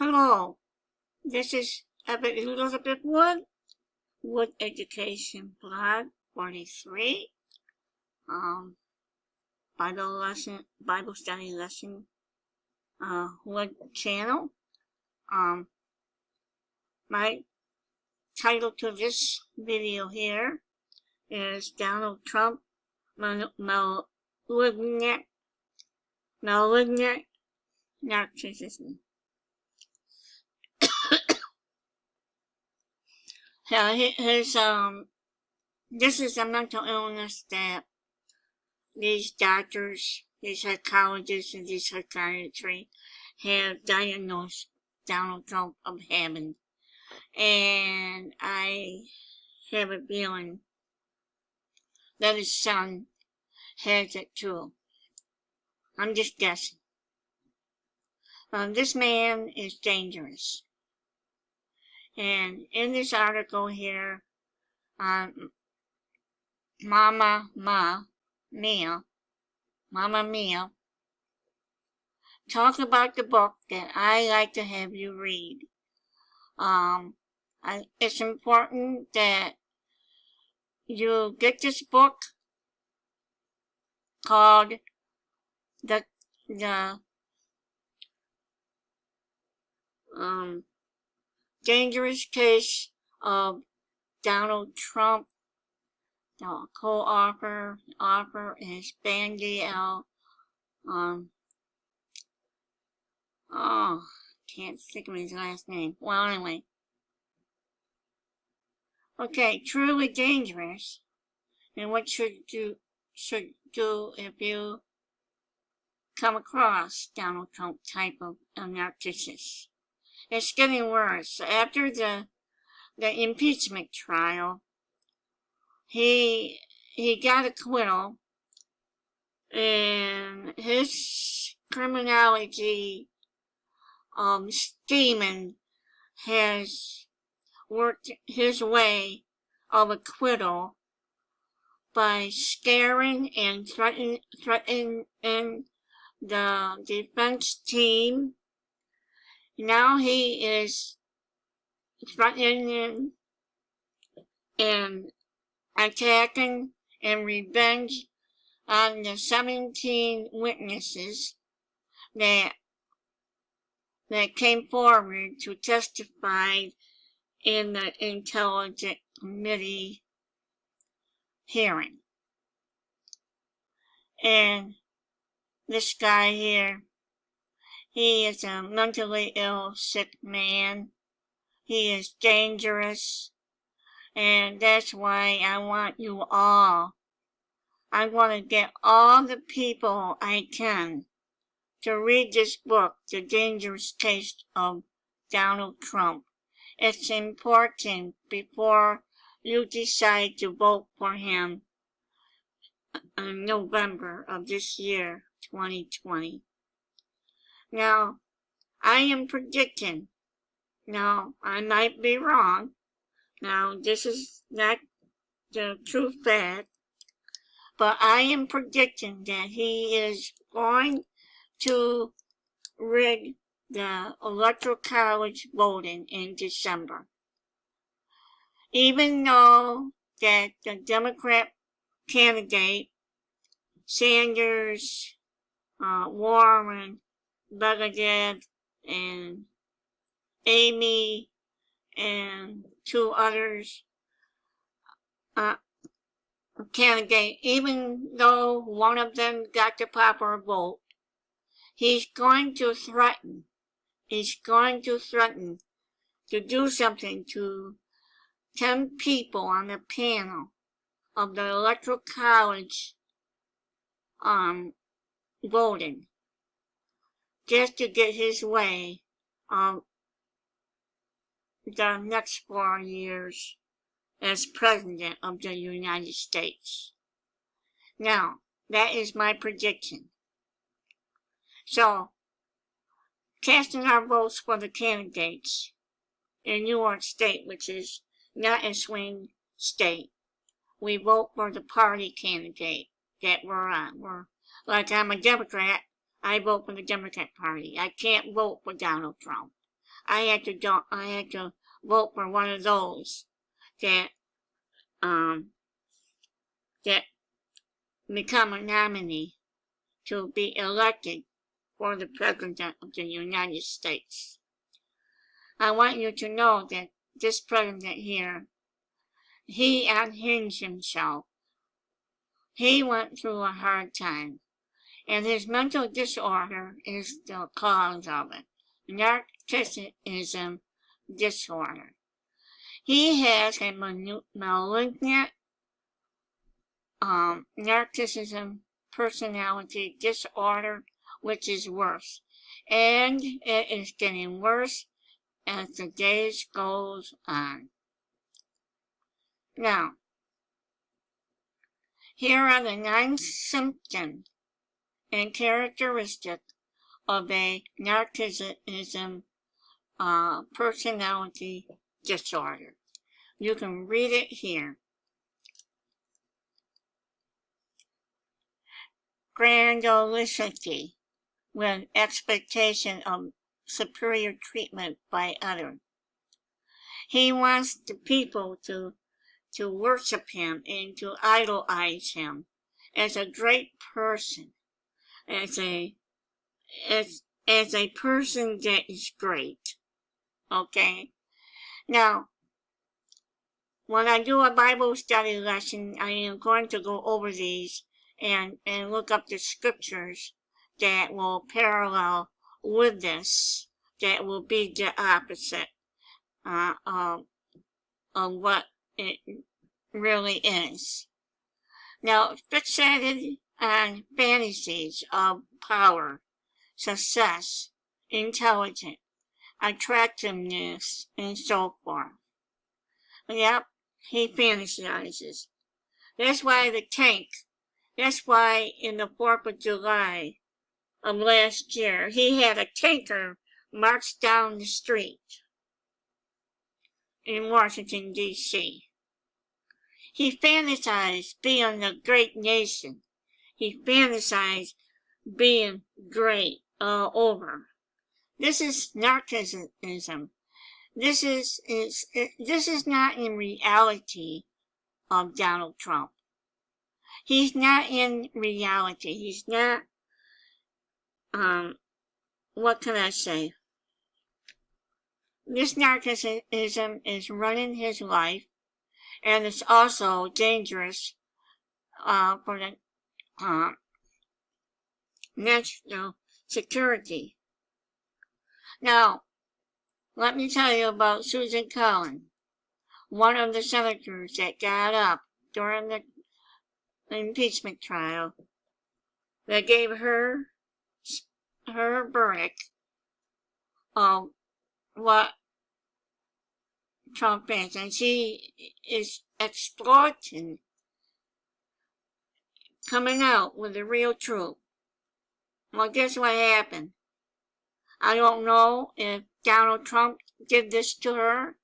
Hello, this is Elizabeth Wood Education Blog 43, Bible study lesson, Wood channel. My title to this video here is Donald Trump Malignant Narcissism. This is a mental illness that these doctors, these psychologists, and these psychiatry have diagnosed Donald Trump of having. And I have a feeling that his son has it too. I'm just guessing. This man is dangerous. And in this article here, Mamamia, talk about the book that I like to have you read. It's important that you get this book called the Dangerous Case of Donald Trump. The co-author is Bandy L. Can't think of his last name. Well, anyway. Okay, truly dangerous. And what should you do if you come across Donald Trump type of narcissist? It's getting worse. After the impeachment trial, he got acquittal, and his criminology scheming has worked his way of acquittal by scaring and threatening the defense team. Now he is threatening and attacking and revenge on the 17 witnesses that came forward to testify in the Intelligence Committee hearing. And this guy here, he is a mentally ill, sick man. He is dangerous. And that's why I want you all. I want to get all the people I can to read this book, The Dangerous Case of Donald Trump. It's important before you decide to vote for him in November of this year, 2020. Now, I am predicting. Now, I might be wrong. Now, this is not the true fact, but I am predicting that he is going to rig the electoral college voting in December. Even though that the Democrat candidate, Sanders, Warren, Buttigieg, and Amy, and two others candidate, even though one of them got the popular vote, he's going to threaten to do something to 10 people on the panel of the electoral college voting, just to get his way the next 4 years as President of the United States. Now, that is my prediction. So, casting our votes for the candidates in New York State, which is not a swing state, we vote for the party candidate that we're on. Like I'm a Democrat, I vote for the Democrat Party. I can't vote for Donald Trump. I had to vote for one of those that that become a nominee to be elected for the President of the United States. I want you to know that this President here, he unhinged himself. He went through a hard time, and his mental disorder is the cause of it. Narcissism disorder. He has a malignant narcissism personality disorder, which is worse. And it is getting worse as the days goes on. Now, here are the 9 symptoms and characteristics of a narcissism personality disorder. You can read it here. Grandiosity with expectation of superior treatment by others. He wants the people to worship him and to idolize him as a great person, as a person that is great. Okay? Now, when I do a Bible study lesson, I am going to go over these and look up the scriptures that will parallel with this, that will be the opposite of what it really is. Now, fixated on fantasies of power, success, intelligence, attractiveness, and so forth. Yep, he fantasizes. That's why in the 4th of July of last year, he had a tanker march down the street in Washington, D.C. He fantasized being a great nation. He fantasized being great all over. This is narcissism. This is not in reality of Donald Trump. He's not in reality. He's not, what can I say? This narcissism is running his life, and it's also dangerous for the national security. Now, let me tell you about Susan Collins, one of the senators that got up during the impeachment trial that gave her verdict of what Trump is, and she is exploiting, coming out with the real truth. Well, guess what happened? I don't know if Donald Trump did this to her,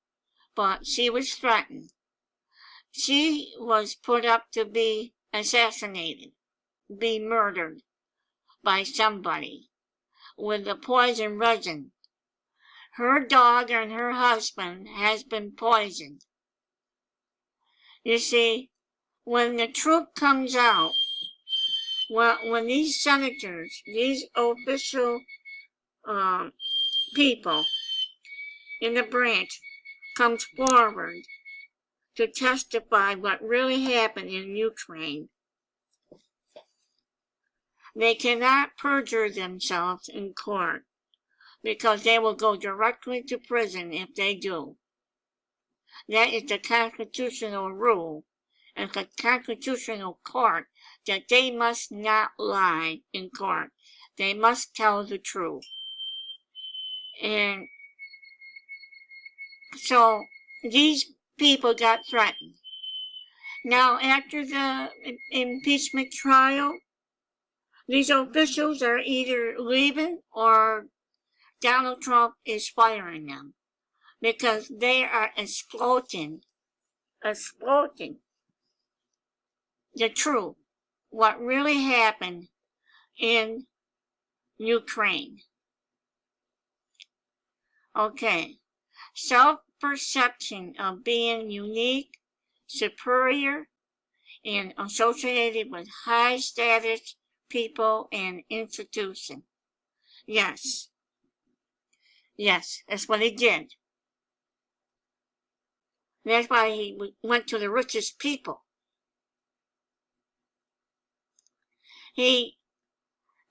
but she was threatened. She was put up to be assassinated, be murdered by somebody with the poison resin. Her dog and her husband has been poisoned. You see, when the truth comes out, when these senators, these official people in the branch comes forward to testify what really happened in Ukraine, they cannot perjure themselves in court because they will go directly to prison if they do. That is the constitutional rule and the constitutional court, that they must not lie in court. They must tell the truth. And so these people got threatened. Now, after the impeachment trial, these officials are either leaving or Donald Trump is firing them because they are exploiting the truth, what really happened in Ukraine. Okay. Self-perception of being unique, superior, and associated with high-status people and institutions. Yes. Yes, that's what he did. That's why he went to the richest people.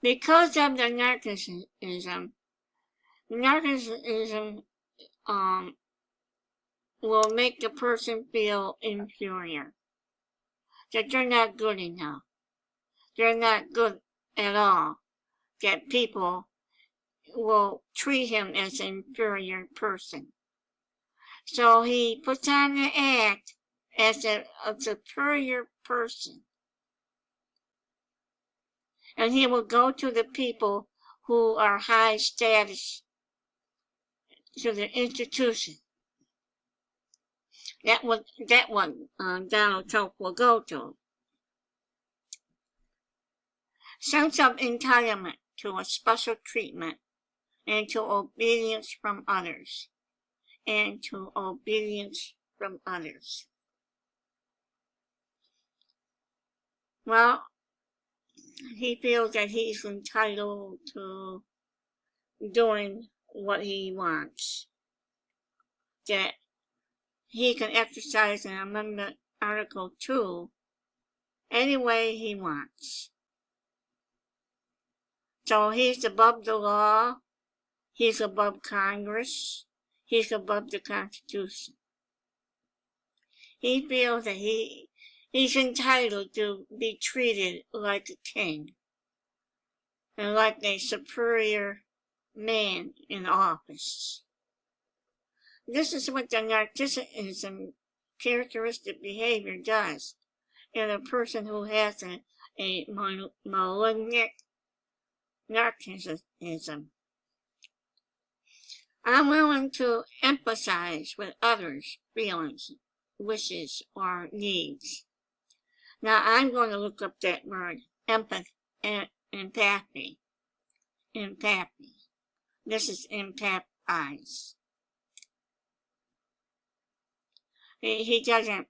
Because of the narcissism will make the person feel inferior. That they're not good enough. They're not good at all. That people will treat him as an inferior person. So he puts on the act as a superior person. And he will go to the people who are high status, to the institution. That what Donald Trump will go to. Sense of entitlement to a special treatment and to obedience from others. Well, he feels that he's entitled to doing what he wants. That he can exercise an Amendment Article 2 any way he wants. So he's above the law, he's above Congress, he's above the Constitution. He feels that he's entitled to be treated like a king and like a superior man in office. This is what the narcissism characteristic behavior does in a person who has a malignant narcissism. I'm willing to empathize with others' feelings, wishes, or needs. Now I'm going to look up that word, empathy. Empathy. This is empathize. He doesn't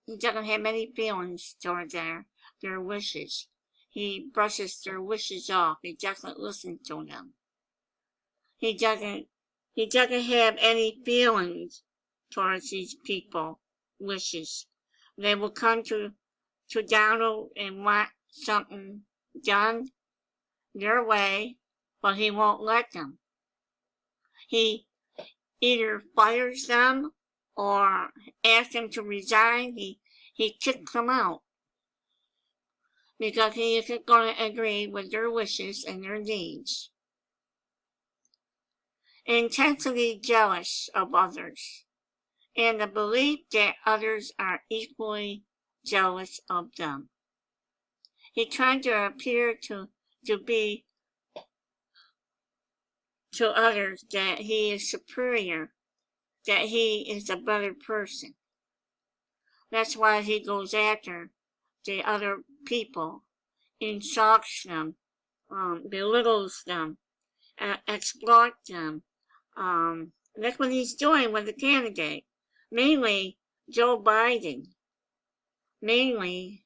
have any feelings toward their wishes. He brushes their wishes off. He doesn't listen to them. He doesn't have any feelings towards these people' wishes. They will come to Donald and want something done their way, but he won't let them. He either fires them or asks them to resign. He kicks them out because he isn't going to agree with their wishes and their needs. Intensely jealous of others, and the belief that others are equally jealous of them. He tried to appear to be to others that he is superior, that he is a better person. That's why he goes after the other people, insults them, belittles them, exploits them. That's what he's doing with the candidate, mainly Joe Biden, mainly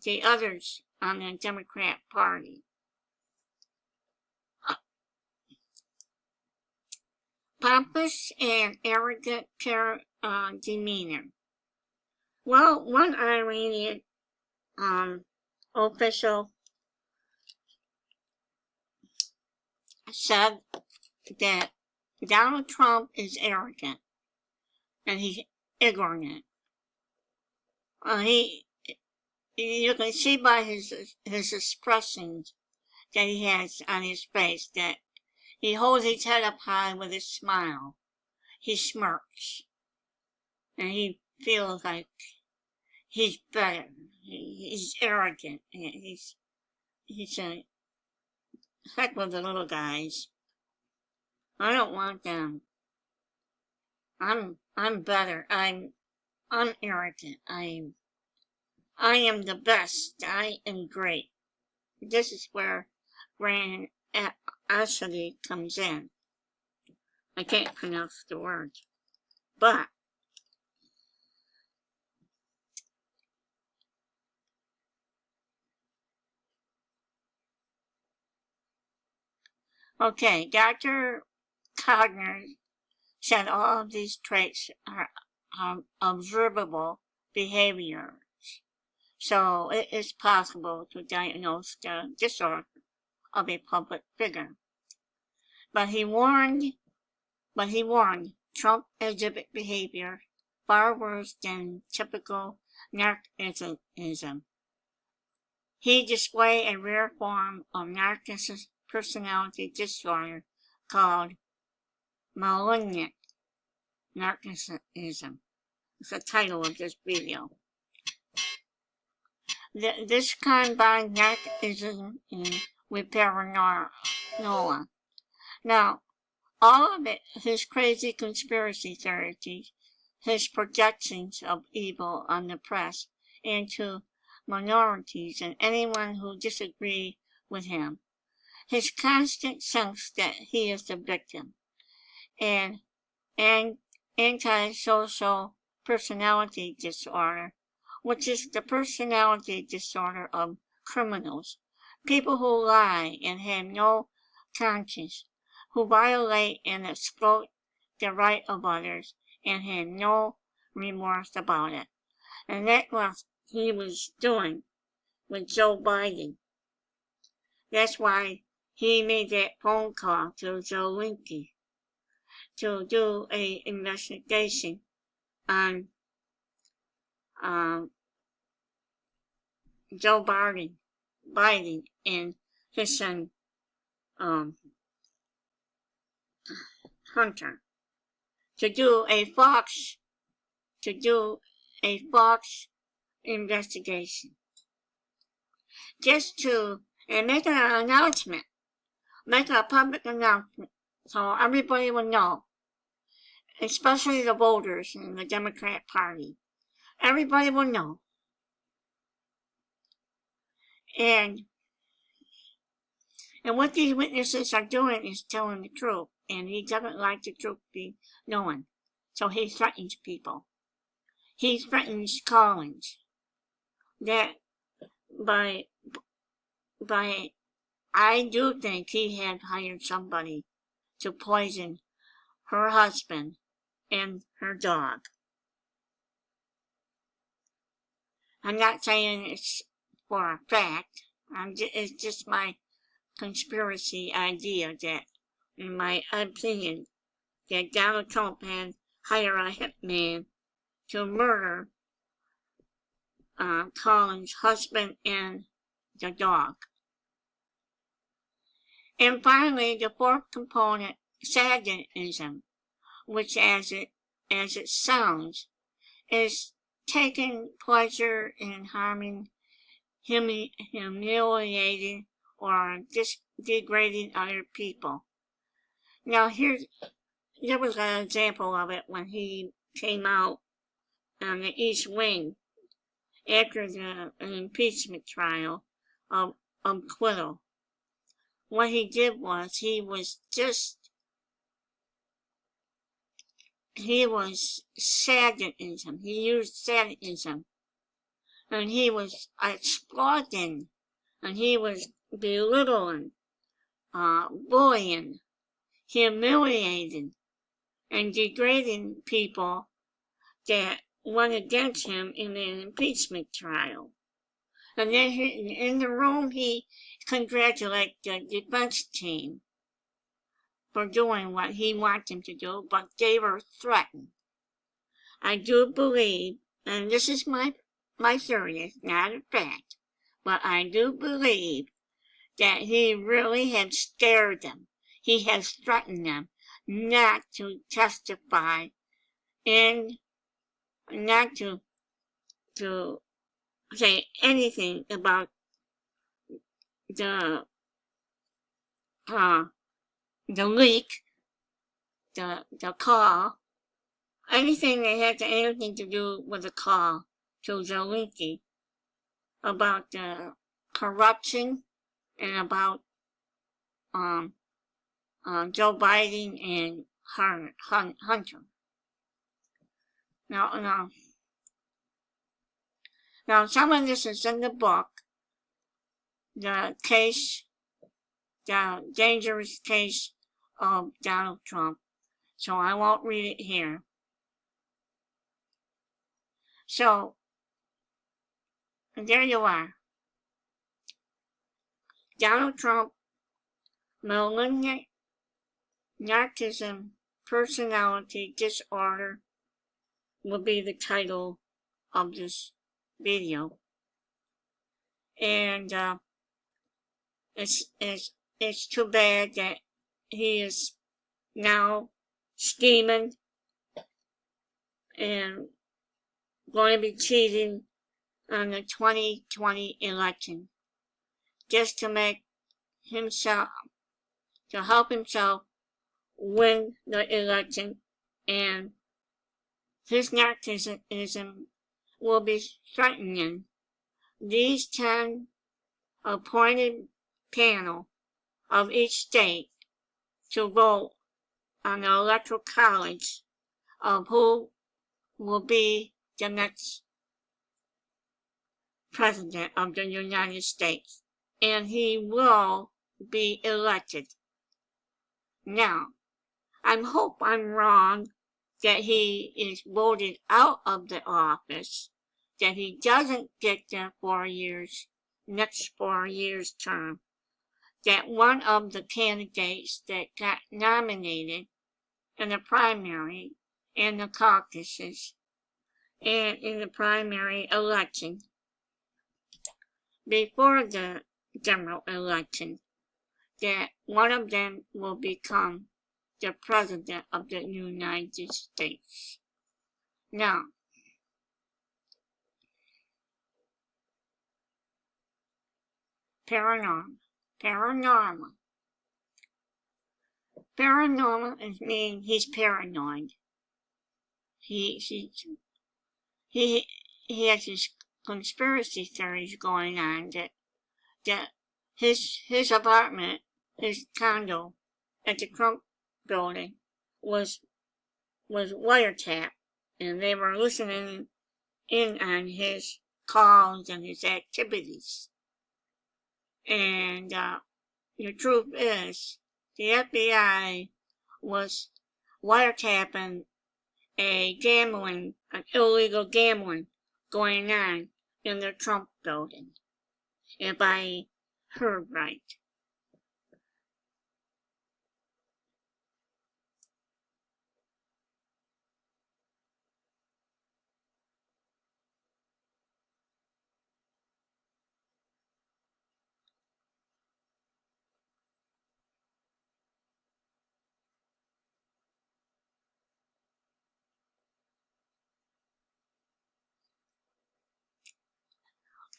the others on the Democrat Party. Pompous and arrogant demeanor. Well, one Iranian official said that Donald Trump is arrogant and he's ignorant. You can see by his expressions that he has on his face that he holds his head up high with a smile. He smirks. And he feels like he's better. He's arrogant. He's a heck with the little guys. I don't want them. I'm better. I'm arrogant. I am the best. I am great. This is where grandiosity comes in. I can't pronounce the word. But okay, Dr. Cogner said all of these traits are observable behaviors. So it is possible to diagnose the disorder of a public figure. But he warned Trump exhibit behavior far worse than typical narcissism. He displayed a rare form of narcissistic personality disorder called Malignant Narcissism. It's the title of this video. This combined narcissism with paranoia. Now, all of it, his crazy conspiracy theories, his projections of evil on the press and to minorities and anyone who disagree with him, his constant sense that he is the victim, and antisocial personality disorder, which is the personality disorder of criminals, people who lie and have no conscience, who violate and exploit the right of others and have no remorse about it. And that's what he was doing with Joe Biden. That's why he made that phone call to Zelensky to do an investigation on Joe Biden and his son Hunter, to do a Fox investigation, just to make an announcement, make a public announcement, so everybody will know, especially the voters in the Democrat Party. Everybody will know. And what these witnesses are doing is telling the truth, and he doesn't like the truth be known, so he threatens people. He threatens collage. That by I do think he had hired somebody to poison her husband and her dog. I'm not saying it's for a fact. It's just my conspiracy idea that, in my opinion, that Donald Trump had hired a hitman to murder Colin's husband and the dog. And finally, the fourth component, sadism, which as it sounds, is taking pleasure in harming, humiliating, or degrading other people. Now there was an example of it when he came out on the East Wing after the impeachment trial of acquittal. What he did was he was sadism. He used sadism, and he was exploiting, and he was belittling, bullying, humiliating, and degrading people that went against him in an impeachment trial. And then in the room, he congratulated the defense team for doing what he wanted them to do, but they were threatened. I do believe, and this is my theory, it's not a fact, but I do believe that he really had scared them. He has threatened them not to testify and not to say anything about the leak, the call, anything that had anything to do with the call to Zelensky about the corruption and about Joe Biden and hunter. Now, some of this is in the book, the dangerous case of Donald Trump, so I won't read it here. So, there you are. Donald Trump, Malignant Narcissism, Personality Disorder will be the title of this video. And it's too bad that he is now scheming and going to be cheating on the 2020 election just to make himself, to help himself win the election, and his narcissism will be threatening these 10 appointed panel of each state to vote on the electoral college of who will be the next president of the United States, and he will be elected. Now, I hope I'm wrong that he is voted out of the office, that he doesn't get the next 4 years term, that one of the candidates that got nominated in the primary and the caucuses and in the primary election before the general election, that one of them will become the President of the United States. Now, paranormal means he's paranoid. He has his conspiracy theories going on that his apartment, his condo at the Trump building was wiretapped, and they were listening in on his calls and his activities. And the truth is, the FBI was wiretapping an illegal gambling going on in the Trump building, if I heard right.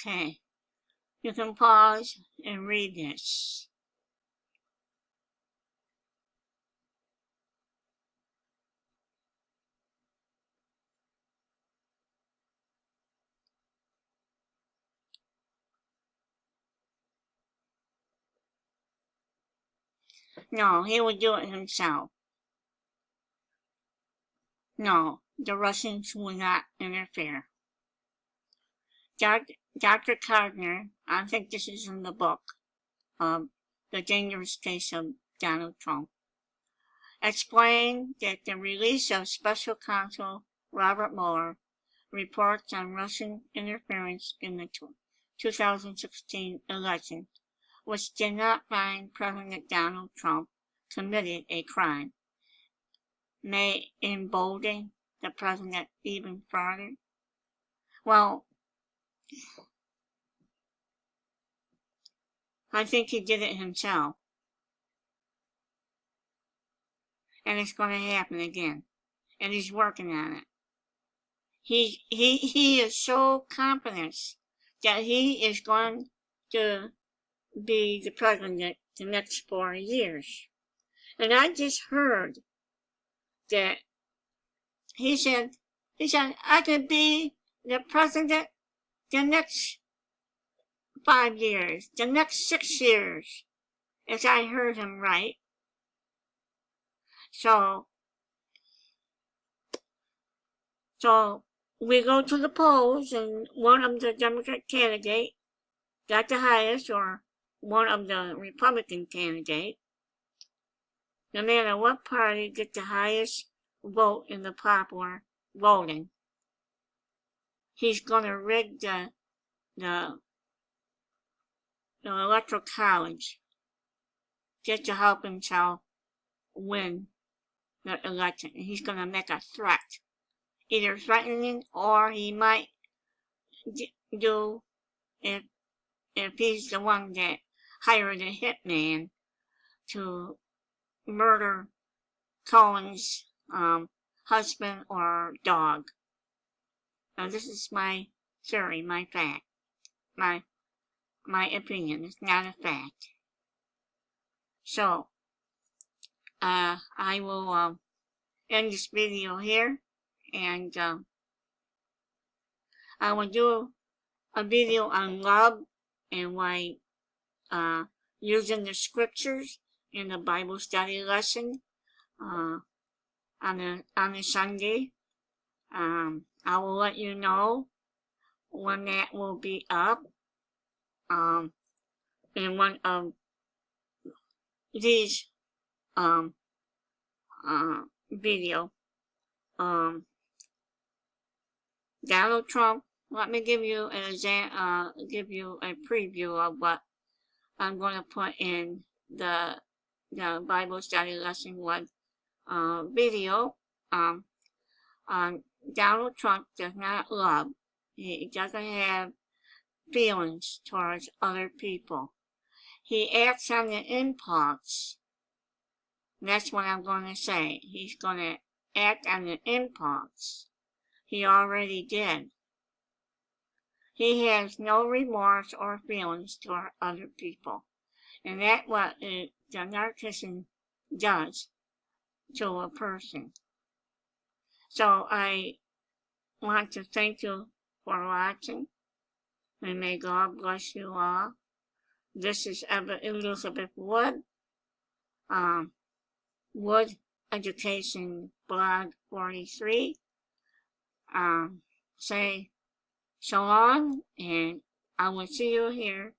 Okay, you can pause and read this. No, he would do it himself. No, the Russians will not interfere. Dr. Gardner, I think this is in the book, The Dangerous Case of Donald Trump, explained that the release of Special Counsel Robert Mueller reports on Russian interference in the 2016 election, which did not find President Donald Trump committed a crime, may embolden the president even further. Well, I think he did it himself. And it's going to happen again. And he's working on it. He is so confident that he is going to be the president the next 4 years. And I just heard that he said, I could be the president the next 5 years, the next 6 years, as I heard him right. So, So we go to the polls, and one of the Democrat candidate got the highest, or one of the Republican candidate. No matter what party gets the highest vote in the popular voting, he's going to rig the electro college just to help himself win the election. He's going to make a threat, either threatening, or he might do, if he's the one that hired a hitman to murder Cohen's husband or dog. Now this is my theory, my fact, my opinion. It's not a fact. So I will end this video here, and I will do a video on love and why using the scriptures in the Bible study lesson on a Sunday. I will let you know when that will be up in one of these video. Donald Trump, let me give you a preview of what I'm going to put in the Bible study lesson 1 video. Donald Trump does not love. He doesn't have feelings towards other people. He acts on the impulse. That's what I'm going to say. He's going to act on the impulse. He already did. He has no remorse or feelings toward other people. And that's what the narcissism does to a person. So I want to thank you for watching, and may God bless you all. This is Elizabeth Wood, Wood Education Blog 43. Say so long, and I will see you here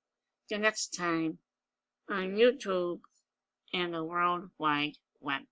the next time on YouTube and the World Wide Web.